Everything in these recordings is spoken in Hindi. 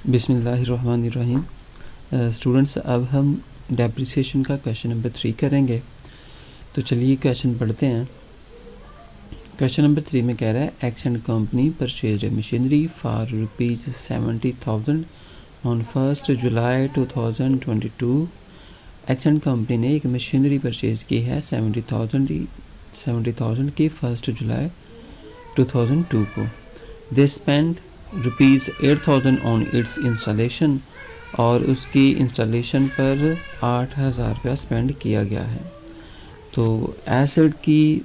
बिस्मिल्लाहिर्रहमानिर्रहीम। स्टूडेंट्स, अब हम डेप्रिसिएशन का क्वेश्चन नंबर 3 करेंगे। तो चलिए क्वेश्चन पढ़ते हैं। क्वेश्चन नंबर 3 में कह रहा है x and company purchase machinery for ₹70,000 on 1 July 2022। X and company ने एक मशीनरी परचेज की है 70,000 की 1 जुलाई 2002 को। They spend ₹8,000 on it's installation, और उसकी इंस्टॉलेशन पर 8,000 रुपया स्पेंड किया गया है। तो एसेट की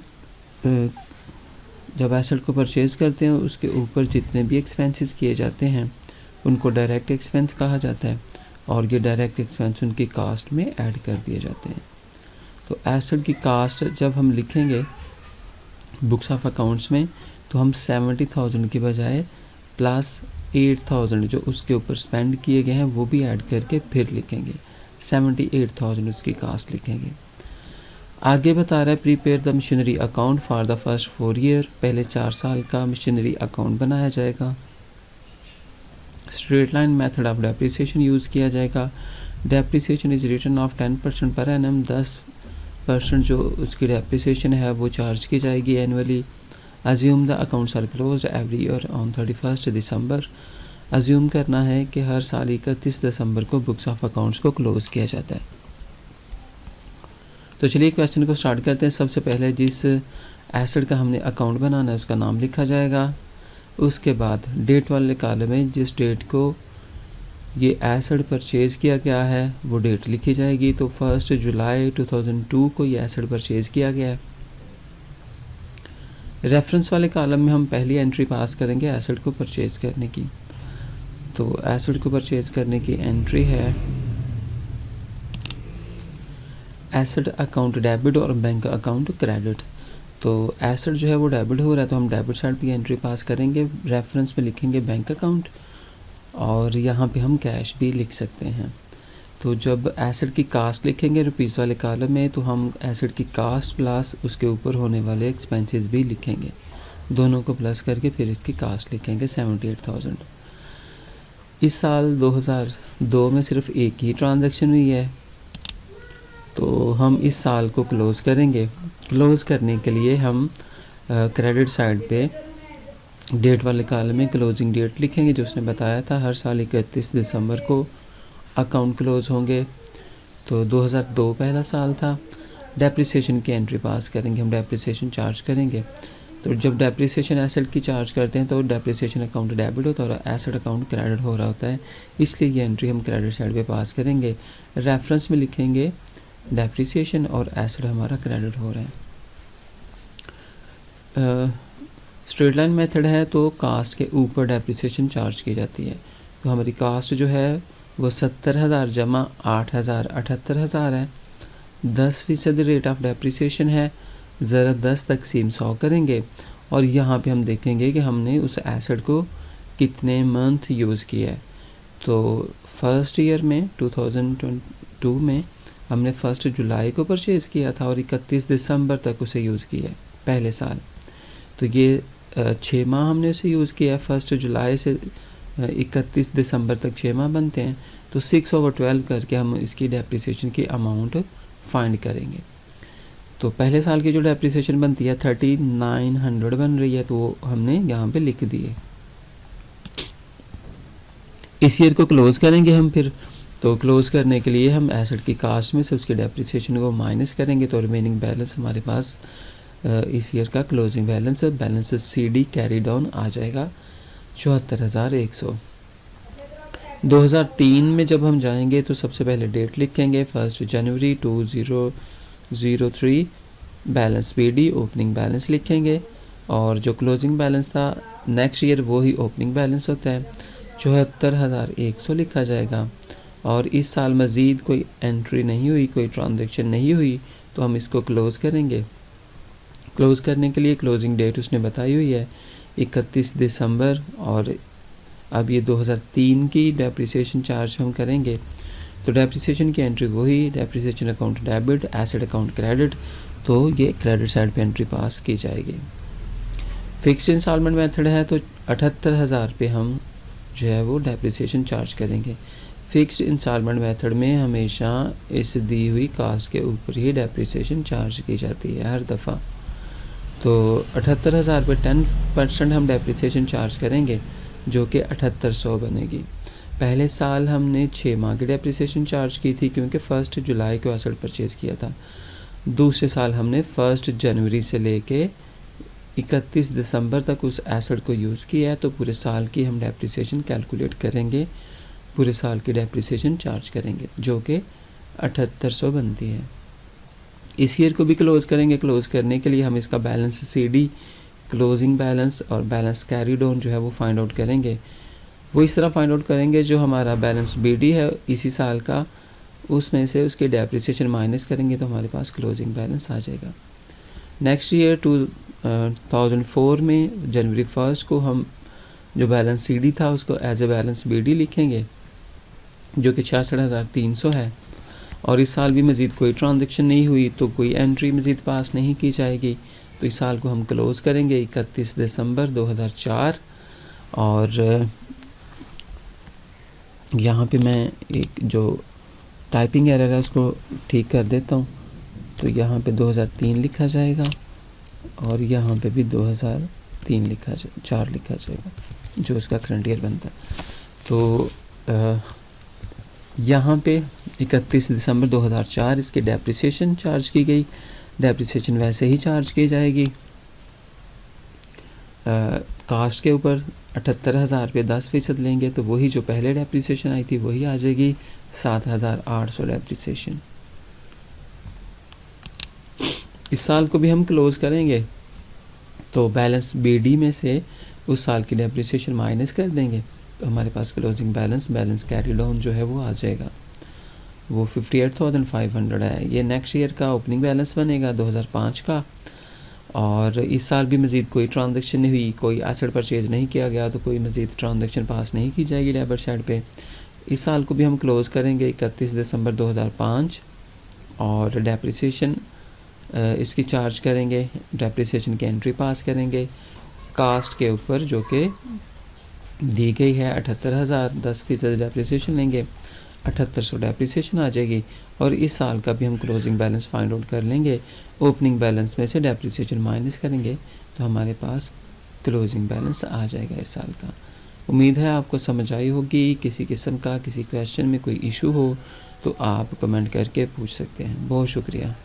जब एसेट को परचेज़ करते हैं उसके ऊपर जितने भी एक्सपेंसेस किए जाते हैं उनको डायरेक्ट एक्सपेंस कहा जाता है, और ये डायरेक्ट एक्सपेंस उनकी कास्ट में ऐड कर दिए जाते हैं। तो एसेट की कास्ट जब हम लिखेंगे बुक्स ऑफ अकाउंट्स में तो हम 70,000 की बजाय प्लस 8,000 जो उसके ऊपर स्पेंड किए गए हैं वो भी ऐड करके फिर लिखेंगे, 78,000 उसकी कास्ट लिखेंगे। आगे बता रहा है prepare the machinery account for the first 4 year. पहले 4 साल का मशीनरी अकाउंट बनाया जाएगा। Straight line method of depreciation use किया जाएगा। Depreciation is return of 10% per annum, 10% जो उसकी डेप्रिसिएशन है वो चार्ज की जाएगी annually. Assume the accounts are close every year on 31 December. Assume करना है कि हर साल 31 दिसंबर को बुक्स ऑफ अकाउंट्स को क्लोज किया जाता है। तो चलिए क्वेश्चन को स्टार्ट करते हैं। सबसे पहले जिस एसेट का हमने अकाउंट बनाना है उसका नाम लिखा जाएगा। उसके बाद डेट वाले कॉलम में जिस डेट को ये एसेट परचेज़ किया गया है वो डेट लिखी जाएगी। तो 1 जुलाई 2002 को ये एसेट परचेज़ किया गया है। रेफरेंस वाले कॉलम में हम पहली एंट्री पास करेंगे एसेट को परचेज़ करने की। तो एसेट को परचेज़ करने की एंट्री है एसेट अकाउंट डेबिट और बैंक अकाउंट क्रेडिट। तो एसेट जो है वो डेबिट हो रहा है तो हम डेबिट साइड पे एंट्री पास करेंगे। रेफरेंस में लिखेंगे बैंक अकाउंट, और यहाँ पे हम कैश भी लिख सकते हैं। तो जब एसेट की कास्ट लिखेंगे रुपीज़ वाले कॉलम में तो हम एसेट की कास्ट प्लस उसके ऊपर होने वाले एक्सपेंसेस भी लिखेंगे, दोनों को प्लस करके फिर इसकी कास्ट लिखेंगे 78,000। इस साल 2002 में सिर्फ एक ही ट्रांजैक्शन हुई है, तो हम इस साल को क्लोज़ करेंगे। क्लोज़ करने के लिए हम क्रेडिट साइड पे डेट वाले कॉलम में क्लोजिंग डेट लिखेंगे जो उसने बताया था, हर साल 31 दिसंबर को अकाउंट क्लोज़ होंगे। तो 2002 पहला साल था। डेप्रिसिएशन की एंट्री पास करेंगे, हम डेप्रिसिएशन चार्ज करेंगे। तो जब डेप्रिसिएशन एसेट की चार्ज करते हैं तो डेप्रिसिएशन अकाउंट डेबिट होता है और एसेट अकाउंट क्रेडिट हो रहा होता है, इसलिए ये एंट्री हम क्रेडिट साइड पे पास करेंगे। रेफरेंस में लिखेंगे डेप्रिसिएशन और एसेट हमारा क्रेडिट हो रहा है। स्ट्रेट लाइन मेथड है तो कास्ट के ऊपर डेप्रिसिएशन चार्ज की जाती है। तो हमारी कास्ट जो है वो 70,000 जमा 8,000 78,000 है। 10% रेट ऑफ डेप्रिसिएशन है, ज़रा 10 तकसीम 100 करेंगे, और यहाँ पे हम देखेंगे कि हमने उस एसेट को कितने मंथ यूज़ किया है। तो फर्स्ट ईयर में 2022 में हमने 1 जुलाई को परचेज़ किया था और 31 दिसंबर तक उसे यूज़ किया है पहले साल। तो ये 6 माह हमने उसे यूज़ किया है। 1 जुलाई से 31 दिसंबर तक 6 माह बनते हैं। तो 6/12 करके हम इसकी डेप्रिसिएशन की अमाउंट फाइंड करेंगे। तो पहले साल की जो डेप्रिसिएशन बनती है 3900 बन रही है, तो वो हमने यहाँ पे लिख दी है। इस ईयर को क्लोज़ करेंगे हम फिर। तो क्लोज़ करने के लिए हम एसेट की कास्ट में से उसके डेप्रिसिएशन को माइनस करेंगे, तो रिमेनिंग बैलेंस हमारे पास इस ईयर का closing balance CD carry down आ जाएगा 74,100। 2003 में जब हम जाएंगे तो सबसे पहले डेट लिखेंगे 1 जनवरी 2003, बैलेंस PD ओपनिंग बैलेंस लिखेंगे, और जो क्लोजिंग बैलेंस था नेक्स्ट ईयर वो ही ओपनिंग बैलेंस होता है 74,100 लिखा जाएगा। और इस साल मज़ीद कोई एंट्री नहीं हुई, कोई ट्रांजैक्शन नहीं हुई, तो हम इसको क्लोज़ करेंगे। क्लोज़ करने के लिए क्लोजिंग डेट उसने बताई हुई है 31 दिसंबर, और अब ये 2003 की डेप्रिसिएशन चार्ज हम करेंगे। तो डेप्रिसिएशन की एंट्री वही, depreciation account debit, asset account credit, तो ये क्रेडिट साइड पे एंट्री पास की जाएगी। फिक्स्ड इंस्टॉलमेंट मेथड है तो 78,000 पे हम जो है वो डेप्रिसिएशन चार्ज करेंगे। फिक्स्ड इंस्टॉलमेंट मेथड में हमेशा इस दी हुई कास्ट के ऊपर ही डेप्रिसिएशन चार्ज की जाती है हर दफ़ा। तो 78,000 पे 10% हम डेप्रिसिएशन चार्ज करेंगे, जो कि 7800 बनेगी। पहले साल हमने 6 माह की डेप्रिसिएशन चार्ज की थी, क्योंकि 1 जुलाई को एसेट परचेज़ किया था। दूसरे साल हमने 1 जनवरी से लेके 31 दिसंबर तक उस एसेट को यूज़ किया है, तो पूरे साल की हम डेप्रिसिएशन कैलकुलेट करेंगे, पूरे साल की डेप्रिसिएशन चार्ज करेंगे, जो कि 7800 बनती है। इस ईयर को भी क्लोज़ करेंगे। क्लोज़ करने के लिए हम इसका बैलेंस CD, क्लोजिंग बैलेंस और बैलेंस कैरीड ऑन जो है वो फाइंड आउट करेंगे। वो इस तरह फाइंड आउट करेंगे, जो हमारा बैलेंस BD है इसी साल का, उसमें से उसकी डेप्रिसिएशन माइनस करेंगे तो हमारे पास क्लोजिंग बैलेंस आ जाएगा। नेक्स्ट ईयर 2004 में जनवरी 1 को हम जो बैलेंस CD था उसको एज ए बैलेंस BD लिखेंगे, जो कि 66,300 है। और इस साल भी मज़ीद कोई ट्रांजेक्शन नहीं हुई, तो कोई एंट्री मज़ीद पास नहीं की जाएगी। तो इस साल को हम क्लोज़ करेंगे 31 दिसंबर 2004। और यहाँ पे मैं एक जो टाइपिंग एरर है उसको ठीक कर देता हूँ। तो यहाँ पे 2003 लिखा जाएगा और यहाँ पे भी 2003 4 लिखा जाएगा, जो इसका करंट ईयर बनता है। तो यहाँ पे 31 दिसंबर 2004 इसकी डेप्रिसिएशन चार्ज की गई। डेप्रिसिएशन वैसे ही चार्ज की जाएगी कास्ट के ऊपर। 78,000 पे 10% लेंगे तो वही जो पहले डेप्रिसिएशन आई थी वही आ जाएगी, 7,800 डेप्रिसिएशन। इस साल को भी हम क्लोज़ करेंगे, तो बैलेंस BD में से उस साल की डेप्रिसिएशन माइनस कर देंगे, तो हमारे पास क्लोजिंग बैलेंस कैरीड ऑन जो है वो आ जाएगा, वो 58,500 है। ये नेक्स्ट ईयर का ओपनिंग बैलेंस बनेगा 2005 का। और इस साल भी मज़ीद कोई ट्रांजेक्शन नहीं हुई, कोई एसेट परचेज नहीं किया गया, तो कोई मज़ीद ट्रांजेक्शन पास नहीं की जाएगी डेबिट साइड पे। इस साल को भी हम क्लोज़ करेंगे 31 दिसंबर 2005 और डेप्रिसिएशन इसकी चार्ज करेंगे, डेप्रिसिएशन की एंट्री पास करेंगे कास्ट के ऊपर, जो कि दी गई है 78,000। 10% डेप्रिसिएशन लेंगे, 7800 डेप्रिसिएशन आ जाएगी। और इस साल का भी हम क्लोजिंग बैलेंस फाइंड आउट कर लेंगे, ओपनिंग बैलेंस में से डेप्रिसिएशन माइनस करेंगे तो हमारे पास क्लोजिंग बैलेंस आ जाएगा इस साल का। उम्मीद है आपको समझ आई होगी। किसी किस्म का किसी क्वेश्चन में कोई इशू हो तो आप कमेंट करके पूछ सकते हैं। बहुत शुक्रिया।